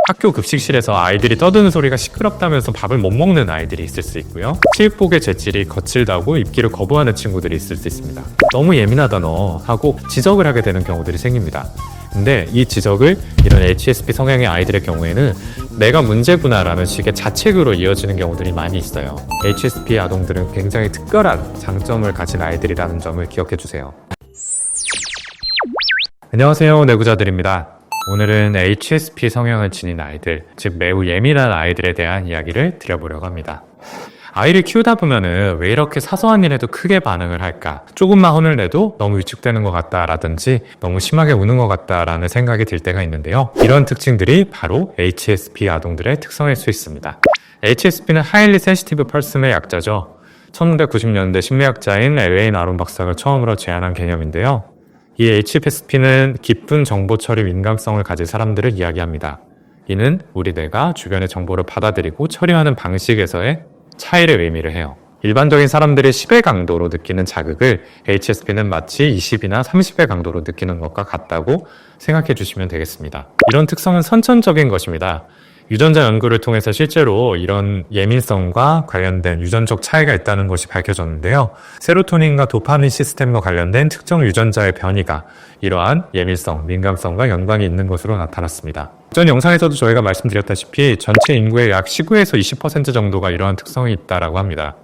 학교 급식실에서 아이들이 떠드는 소리가 시끄럽다면서 밥을 못 먹는 아이들이 있을 수 있고요. 체육복의 재질이 거칠다고 입기를 거부하는 친구들이 있을 수 있습니다. 너무 예민하다 너 하고 지적을 하게 되는 경우들이 생깁니다. 근데 이 지적을 이런 HSP 성향의 아이들의 경우에는 내가 문제구나 라는 식의 자책으로 이어지는 경우들이 많이 있어요. HSP 아동들은 굉장히 특별한 장점을 가진 아이들이라는 점을 기억해 주세요. 안녕하세요, 내구자들입니다. 오늘은 HSP 성향을 지닌 아이들, 즉 매우 예민한 아이들에 대한 이야기를 드려보려고 합니다. 아이를 키우다 보면은 왜 이렇게 사소한 일에도 크게 반응을 할까? 조금만 혼을 내도 너무 위축되는 것 같다라든지 너무 심하게 우는 것 같다라는 생각이 들 때가 있는데요. 이런 특징들이 바로 HSP 아동들의 특성일 수 있습니다. HSP는 Highly Sensitive Person의 약자죠. 1990년대 심리학자인 엘레인 아론 박사가 처음으로 제안한 개념인데요. 이 HSP는 깊은 정보 처리 민감성을 가진 사람들을 이야기합니다. 이는 우리 뇌가 주변의 정보를 받아들이고 처리하는 방식에서의 차이를 의미를 해요. 일반적인 사람들이 10의 강도로 느끼는 자극을 HSP는 마치 20이나 30의 강도로 느끼는 것과 같다고 생각해 주시면 되겠습니다. 이런 특성은 선천적인 것입니다. 유전자 연구를 통해서 실제로 이런 예민성과 관련된 유전적 차이가 있다는 것이 밝혀졌는데요. 세로토닌과 도파민 시스템과 관련된 특정 유전자의 변이가 이러한 예민성, 민감성과 연관이 있는 것으로 나타났습니다. 전 영상에서도 저희가 말씀드렸다시피 전체 인구의 약 19에서 20% 정도가 이러한 특성이 있다고 합니다.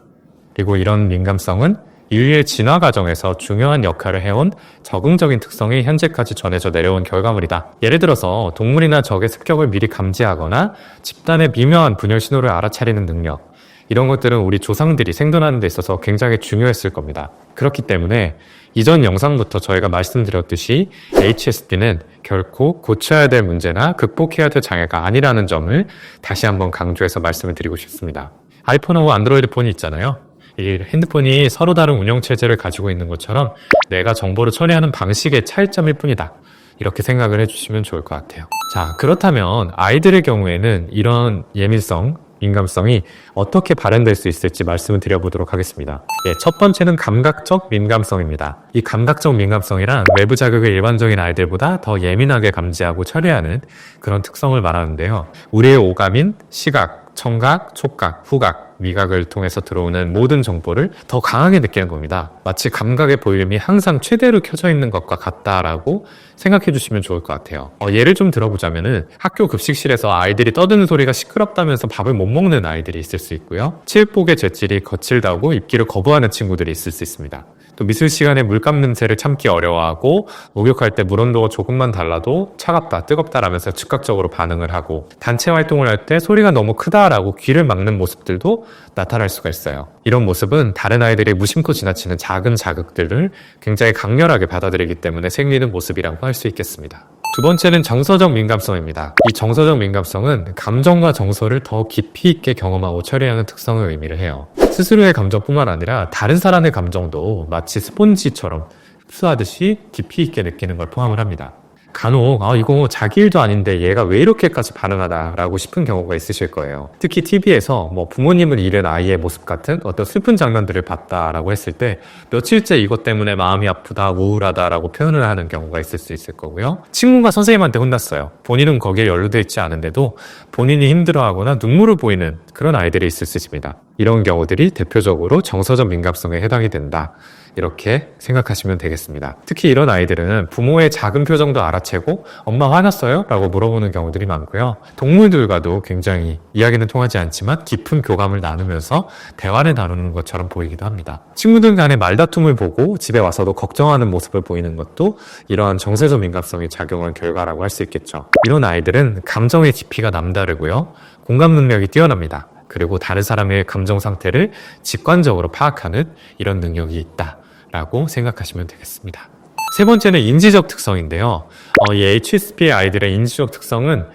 그리고 이런 민감성은 인류의 진화 과정에서 중요한 역할을 해온 적응적인 특성이 현재까지 전해져 내려온 결과물이다. 예를 들어서 동물이나 적의 습격을 미리 감지하거나 집단의 미묘한 분열 신호를 알아차리는 능력, 이런 것들은 우리 조상들이 생존하는 데 있어서 굉장히 중요했을 겁니다. 그렇기 때문에 이전 영상부터 저희가 말씀드렸듯이 HSP는 결코 고쳐야 될 문제나 극복해야 될 장애가 아니라는 점을 다시 한번 강조해서 말씀을 드리고 싶습니다. 아이폰하고 안드로이드 폰이 있잖아요. 이 핸드폰이 서로 다른 운영체제를 가지고 있는 것처럼 내가 정보를 처리하는 방식의 차이점일 뿐이다. 이렇게 생각을 해주시면 좋을 것 같아요. 자, 그렇다면 아이들의 경우에는 이런 예민성, 민감성이 어떻게 발현될 수 있을지 말씀을 드려보도록 하겠습니다. 첫 번째는 감각적 민감성입니다. 이 감각적 민감성이란 외부 자극을 일반적인 아이들보다 더 예민하게 감지하고 처리하는 그런 특성을 말하는데요. 우리의 오감인 시각, 청각, 촉각, 후각, 미각을 통해서 들어오는 모든 정보를 더 강하게 느끼는 겁니다. 마치 감각의 볼륨이 항상 최대로 켜져 있는 것과 같다라고 생각해 주시면 좋을 것 같아요. 예를 좀 들어보자면은 학교 급식실에서 아이들이 떠드는 소리가 시끄럽다면서 밥을 못 먹는 아이들이 있을 수 있고요. 체육복의 재질이 거칠다고 입기를 거부하는 친구들이 있을 수 있습니다. 또 미술 시간에 물감 냄새를 참기 어려워하고 목욕할 때 물 온도가 조금만 달라도 차갑다, 뜨겁다라면서 즉각적으로 반응을 하고 단체 활동을 할 때 소리가 너무 크다라고 귀를 막는 모습들도 나타날 수가 있어요. 이런 모습은 다른 아이들이 무심코 지나치는 작은 자극들을 굉장히 강렬하게 받아들이기 때문에 생기는 모습이라고 할 수 있겠습니다. 두 번째는 정서적 민감성입니다. 이 정서적 민감성은 감정과 정서를 더 깊이 있게 경험하고 처리하는 특성을 의미를 해요. 스스로의 감정뿐만 아니라 다른 사람의 감정도 마치 스폰지처럼 흡수하듯이 깊이 있게 느끼는 걸 포함을 합니다. 간혹 이거 자기 일도 아닌데 얘가 왜 이렇게까지 반응하다라고 싶은 경우가 있으실 거예요. 특히 TV에서 부모님을 잃은 아이의 모습 같은 어떤 슬픈 장면들을 봤다라고 했을 때 며칠째 이것 때문에 마음이 아프다, 우울하다라고 표현을 하는 경우가 있을 수 있을 거고요. 친구가 선생님한테 혼났어요. 본인은 거기에 연루되어 있지 않은데도 본인이 힘들어하거나 눈물을 보이는 그런 아이들이 있을 수 있습니다. 이런 경우들이 대표적으로 정서적 민감성에 해당이 된다. 이렇게 생각하시면 되겠습니다. 특히 이런 아이들은 부모의 작은 표정도 알아채고 엄마 화났어요? 라고 물어보는 경우들이 많고요. 동물들과도 굉장히 이야기는 통하지 않지만 깊은 교감을 나누면서 대화를 나누는 것처럼 보이기도 합니다. 친구들 간의 말다툼을 보고 집에 와서도 걱정하는 모습을 보이는 것도 이러한 정서적 민감성이 작용한 결과라고 할 수 있겠죠. 이런 아이들은 감정의 깊이가 남다르고요. 공감 능력이 뛰어납니다. 그리고 다른 사람의 감정 상태를 직관적으로 파악하는 이런 능력이 있다라고 생각하시면 되겠습니다. 세 번째는 인지적 특성인데요. 이 HSP 아이들의 인지적 특성은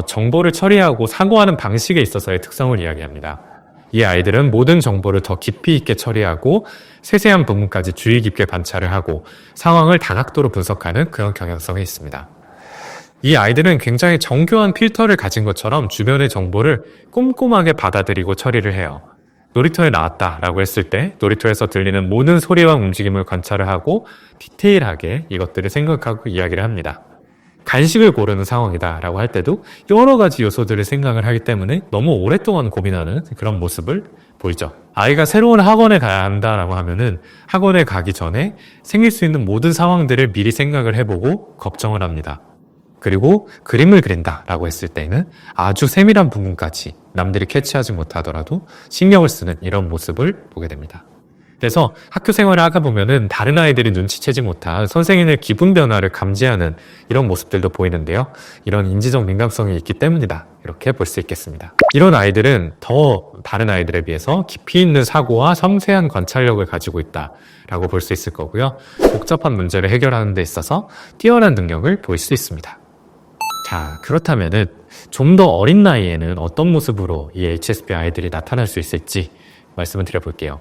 정보를 처리하고 사고하는 방식에 있어서의 특성을 이야기합니다. 이 아이들은 모든 정보를 더 깊이 있게 처리하고 세세한 부분까지 주의 깊게 관찰을 하고 상황을 다각도로 분석하는 그런 경향성이 있습니다. 이 아이들은 굉장히 정교한 필터를 가진 것처럼 주변의 정보를 꼼꼼하게 받아들이고 처리를 해요. 놀이터에 나왔다라고 했을 때 놀이터에서 들리는 모든 소리와 움직임을 관찰을 하고 디테일하게 이것들을 생각하고 이야기를 합니다. 간식을 고르는 상황이다라고 할 때도 여러 가지 요소들을 생각을 하기 때문에 너무 오랫동안 고민하는 그런 모습을 보이죠. 아이가 새로운 학원에 가야 한다라고 하면은 학원에 가기 전에 생길 수 있는 모든 상황들을 미리 생각을 해보고 걱정을 합니다. 그리고 그림을 그린다라고 했을 때는 아주 세밀한 부분까지 남들이 캐치하지 못하더라도 신경을 쓰는 이런 모습을 보게 됩니다. 그래서 학교 생활을 하다 보면은 다른 아이들이 눈치채지 못한 선생님의 기분 변화를 감지하는 이런 모습들도 보이는데요. 이런 인지적 민감성이 있기 때문이다. 이렇게 볼 수 있겠습니다. 이런 아이들은 더 다른 아이들에 비해서 깊이 있는 사고와 섬세한 관찰력을 가지고 있다라고 볼 수 있을 거고요. 복잡한 문제를 해결하는 데 있어서 뛰어난 능력을 보일 수 있습니다. 자, 그렇다면은 좀 더 어린 나이에는 어떤 모습으로 이 HSP 아이들이 나타날 수 있을지 말씀을 드려볼게요.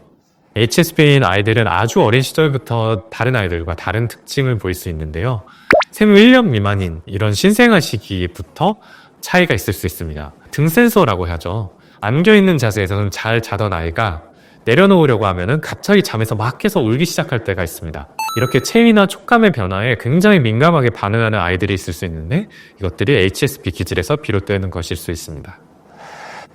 HSP인 아이들은 아주 어린 시절부터 다른 아이들과 다른 특징을 보일 수 있는데요. 생후 1년 미만인 이런 신생아 시기부터 차이가 있을 수 있습니다. 등 센서라고 하죠. 안겨있는 자세에서는 잘 자던 아이가 내려놓으려고 하면은 갑자기 잠에서 막 깨서 울기 시작할 때가 있습니다. 이렇게 체위나 촉감의 변화에 굉장히 민감하게 반응하는 아이들이 있을 수 있는데 이것들이 HSP 기질에서 비롯되는 것일 수 있습니다.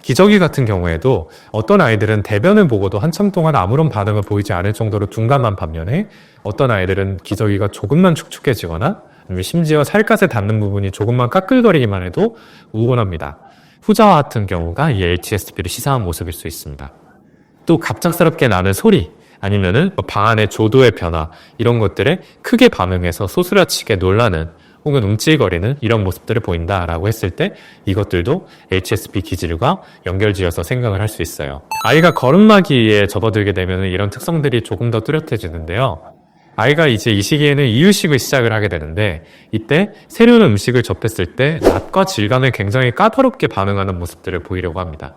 기저귀 같은 경우에도 어떤 아이들은 대변을 보고도 한참 동안 아무런 반응을 보이지 않을 정도로 둔감한 반면에 어떤 아이들은 기저귀가 조금만 축축해지거나 심지어 살갗에 닿는 부분이 조금만 까끌거리기만 해도 우곤합니다. 후자와 같은 경우가 이 HSP를 시사한 모습일 수 있습니다. 또 갑작스럽게 나는 소리 아니면은 방 안의 조도의 변화 이런 것들에 크게 반응해서 소스라치게 놀라는 혹은 움찔거리는 이런 모습들을 보인다라고 했을 때 이것들도 HSP 기질과 연결지어서 생각을 할 수 있어요. 아이가 걸음마기에 접어들게 되면 이런 특성들이 조금 더 뚜렷해지는데요. 아이가 이제 이 시기에는 이유식을 시작을 하게 되는데 이때 새로운 음식을 접했을 때 맛과 질감에 굉장히 까다롭게 반응하는 모습들을 보이려고 합니다.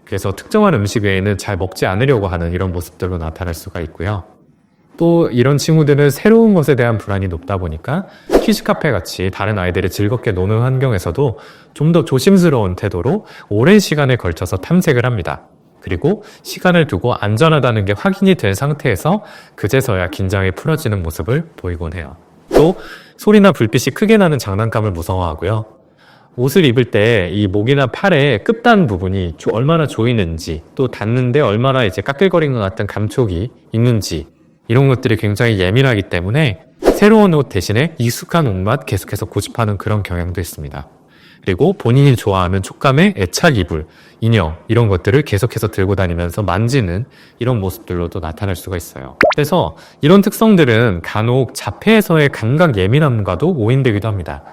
그래서 특정한 음식 외에는 잘 먹지 않으려고 하는 이런 모습들로 나타날 수가 있고요. 또 이런 친구들은 새로운 것에 대한 불안이 높다 보니까 키즈카페 같이 다른 아이들이 즐겁게 노는 환경에서도 좀 더 조심스러운 태도로 오랜 시간에 걸쳐서 탐색을 합니다. 그리고 시간을 두고 안전하다는 게 확인이 된 상태에서 그제서야 긴장이 풀어지는 모습을 보이곤 해요. 또 소리나 불빛이 크게 나는 장난감을 무서워하고요. 옷을 입을 때 이 목이나 팔의 끝단 부분이 얼마나 조이는지 또 닿는데 얼마나 이제 까끌거리는 것 같은 감촉이 있는지 이런 것들이 굉장히 예민하기 때문에 새로운 옷 대신에 익숙한 옷만 계속해서 고집하는 그런 경향도 있습니다. 그리고 본인이 좋아하는 촉감의 애착 이불, 인형 이런 것들을 계속해서 들고 다니면서 만지는 이런 모습들로도 나타날 수가 있어요. 그래서 이런 특성들은 간혹 자폐에서의 감각 예민함과도 오인되기도 합니다.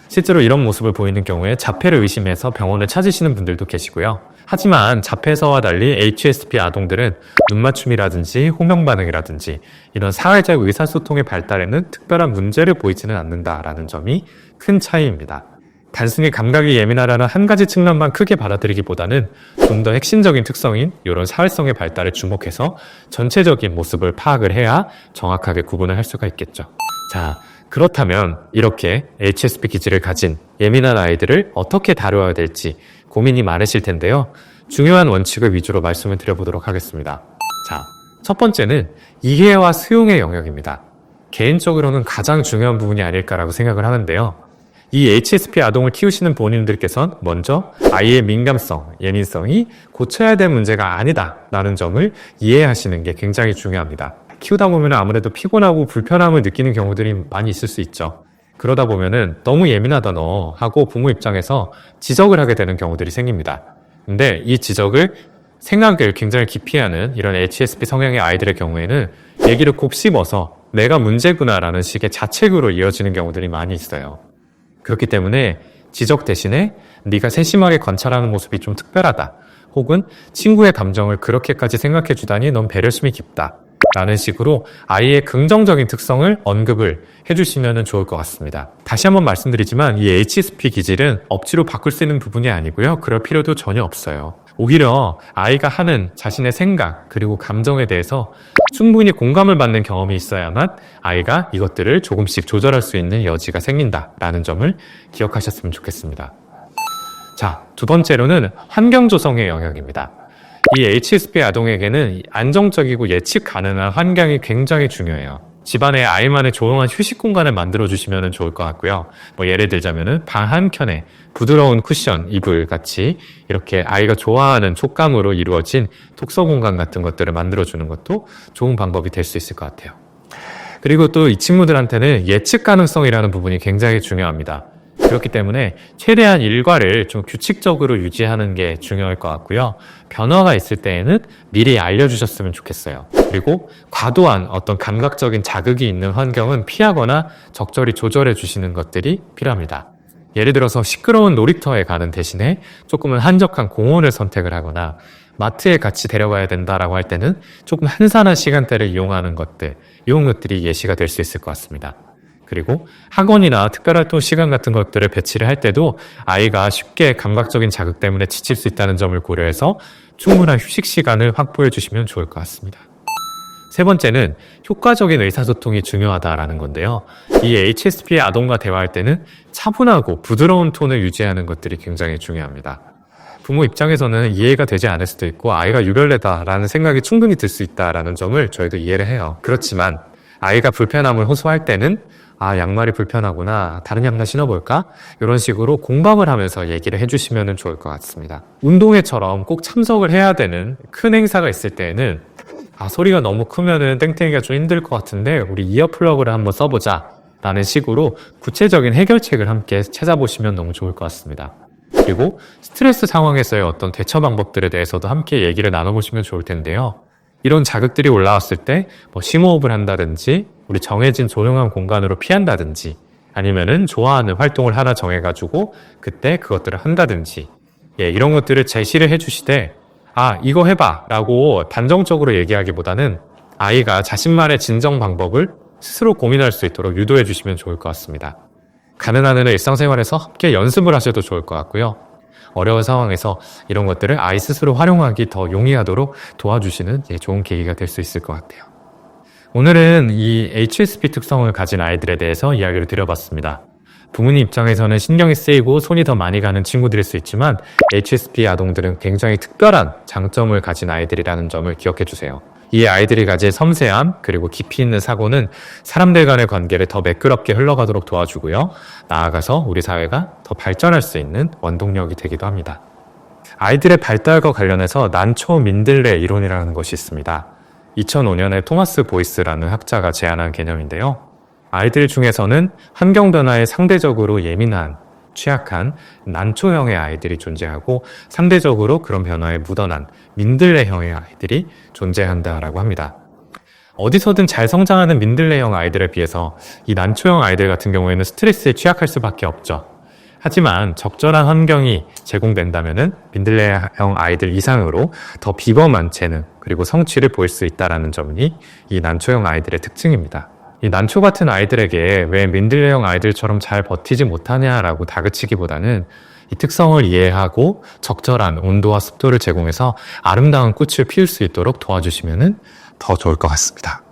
실제로 이런 모습을 보이는 경우에 자폐를 의심해서 병원을 찾으시는 분들도 계시고요. 하지만 자폐에서와 달리 HSP 아동들은 눈맞춤이라든지 호명 반응이라든지 이런 사회적 의사소통의 발달에는 특별한 문제를 보이지는 않는다라는 점이 큰 차이입니다. 단순히 감각이 예민하다는 한 가지 측면만 크게 받아들이기보다는 좀 더 핵심적인 특성인 이런 사회성의 발달을 주목해서 전체적인 모습을 파악을 해야 정확하게 구분을 할 수가 있겠죠. 자, 그렇다면 이렇게 HSP 기질을 가진 예민한 아이들을 어떻게 다루어야 될지 고민이 많으실 텐데요. 중요한 원칙을 위주로 말씀을 드려보도록 하겠습니다. 자, 첫 번째는 이해와 수용의 영역입니다. 개인적으로는 가장 중요한 부분이 아닐까라고 생각을 하는데요. 이 HSP 아동을 키우시는 본인들께선 먼저 아이의 민감성, 예민성이 고쳐야 될 문제가 아니다라는 점을 이해하시는 게 굉장히 중요합니다. 키우다 보면 아무래도 피곤하고 불편함을 느끼는 경우들이 많이 있을 수 있죠. 그러다 보면은 너무 예민하다 너 하고 부모 입장에서 지적을 하게 되는 경우들이 생깁니다. 근데 이 지적을 생각을 굉장히 깊이 하는 이런 HSP 성향의 아이들의 경우에는 얘기를 곱씹어서 내가 문제구나라는 식의 자책으로 이어지는 경우들이 많이 있어요. 그렇기 때문에 지적 대신에 네가 세심하게 관찰하는 모습이 좀 특별하다. 혹은 친구의 감정을 그렇게까지 생각해 주다니 넌 배려심이 깊다. 라는 식으로 아이의 긍정적인 특성을 언급을 해주시면 좋을 것 같습니다. 다시 한번 말씀드리지만 이 HSP 기질은 억지로 바꿀 수 있는 부분이 아니고요. 그럴 필요도 전혀 없어요. 오히려 아이가 하는 자신의 생각 그리고 감정에 대해서 충분히 공감을 받는 경험이 있어야만 아이가 이것들을 조금씩 조절할 수 있는 여지가 생긴다라는 점을 기억하셨으면 좋겠습니다. 자, 두 번째로는 환경 조성의 영역입니다. 이 HSP 아동에게는 안정적이고 예측 가능한 환경이 굉장히 중요해요. 집안에 아이만의 조용한 휴식 공간을 만들어주시면 좋을 것 같고요. 뭐 예를 들자면은 방 한켠에 부드러운 쿠션, 이불 같이 이렇게 아이가 좋아하는 촉감으로 이루어진 독서 공간 같은 것들을 만들어주는 것도 좋은 방법이 될 수 있을 것 같아요. 그리고 또 이 친구들한테는 예측 가능성이라는 부분이 굉장히 중요합니다. 그렇기 때문에 최대한 일과를 좀 규칙적으로 유지하는 게 중요할 것 같고요. 변화가 있을 때에는 미리 알려주셨으면 좋겠어요. 그리고 과도한 어떤 감각적인 자극이 있는 환경은 피하거나 적절히 조절해 주시는 것들이 필요합니다. 예를 들어서 시끄러운 놀이터에 가는 대신에 조금은 한적한 공원을 선택을 하거나 마트에 같이 데려가야 된다라고 할 때는 조금 한산한 시간대를 이용하는 것들, 이런 것들이 예시가 될 수 있을 것 같습니다. 그리고 학원이나 특별활동 시간 같은 것들을 배치를 할 때도 아이가 쉽게 감각적인 자극 때문에 지칠 수 있다는 점을 고려해서 충분한 휴식 시간을 확보해 주시면 좋을 것 같습니다. 세 번째는 효과적인 의사소통이 중요하다라는 건데요. 이 HSP 아동과 대화할 때는 차분하고 부드러운 톤을 유지하는 것들이 굉장히 중요합니다. 부모 입장에서는 이해가 되지 않을 수도 있고 아이가 유별내다라는 생각이 충분히 들 수 있다라는 점을 저희도 이해를 해요. 그렇지만 아이가 불편함을 호소할 때는 양말이 불편하구나, 다른 양말 신어볼까? 이런 식으로 공감을 하면서 얘기를 해주시면 좋을 것 같습니다. 운동회처럼 꼭 참석을 해야 되는 큰 행사가 있을 때에는 소리가 너무 크면은 땡땡이가 좀 힘들 것 같은데 우리 이어플러그를 한번 써보자 라는 식으로 구체적인 해결책을 함께 찾아보시면 너무 좋을 것 같습니다. 그리고 스트레스 상황에서의 어떤 대처 방법들에 대해서도 함께 얘기를 나눠보시면 좋을 텐데요. 이런 자극들이 올라왔을 때 심호흡을 한다든지 우리 정해진 조용한 공간으로 피한다든지 아니면은 좋아하는 활동을 하나 정해가지고 그때 그것들을 한다든지 이런 것들을 제시를 해주시되 이거 해봐 라고 단정적으로 얘기하기보다는 아이가 자신만의 진정 방법을 스스로 고민할 수 있도록 유도해 주시면 좋을 것 같습니다. 가능한 한은 일상생활에서 함께 연습을 하셔도 좋을 것 같고요. 어려운 상황에서 이런 것들을 아이 스스로 활용하기 더 용이하도록 도와주시는 좋은 계기가 될 수 있을 것 같아요. 오늘은 이 HSP 특성을 가진 아이들에 대해서 이야기를 드려봤습니다. 부모님 입장에서는 신경이 쓰이고 손이 더 많이 가는 친구들일 수 있지만 HSP 아동들은 굉장히 특별한 장점을 가진 아이들이라는 점을 기억해 주세요. 이 아이들이 가진 섬세함 그리고 깊이 있는 사고는 사람들 간의 관계를 더 매끄럽게 흘러가도록 도와주고요. 나아가서 우리 사회가 더 발전할 수 있는 원동력이 되기도 합니다. 아이들의 발달과 관련해서 난초 민들레 이론이라는 것이 있습니다. 2005년에 토마스 보이스라는 학자가 제안한 개념인데요. 아이들 중에서는 환경 변화에 상대적으로 예민한, 취약한 난초형의 아이들이 존재하고 상대적으로 그런 변화에 묻어난 민들레형의 아이들이 존재한다라고 합니다. 어디서든 잘 성장하는 민들레형 아이들에 비해서 이 난초형 아이들 같은 경우에는 스트레스에 취약할 수밖에 없죠. 하지만 적절한 환경이 제공된다면은 민들레형 아이들 이상으로 더 비범한 재능 그리고 성취를 보일 수 있다는 점이 이 난초형 아이들의 특징입니다. 이 난초 같은 아이들에게 왜 민들레형 아이들처럼 잘 버티지 못하냐라고 다그치기보다는 이 특성을 이해하고 적절한 온도와 습도를 제공해서 아름다운 꽃을 피울 수 있도록 도와주시면 더 좋을 것 같습니다.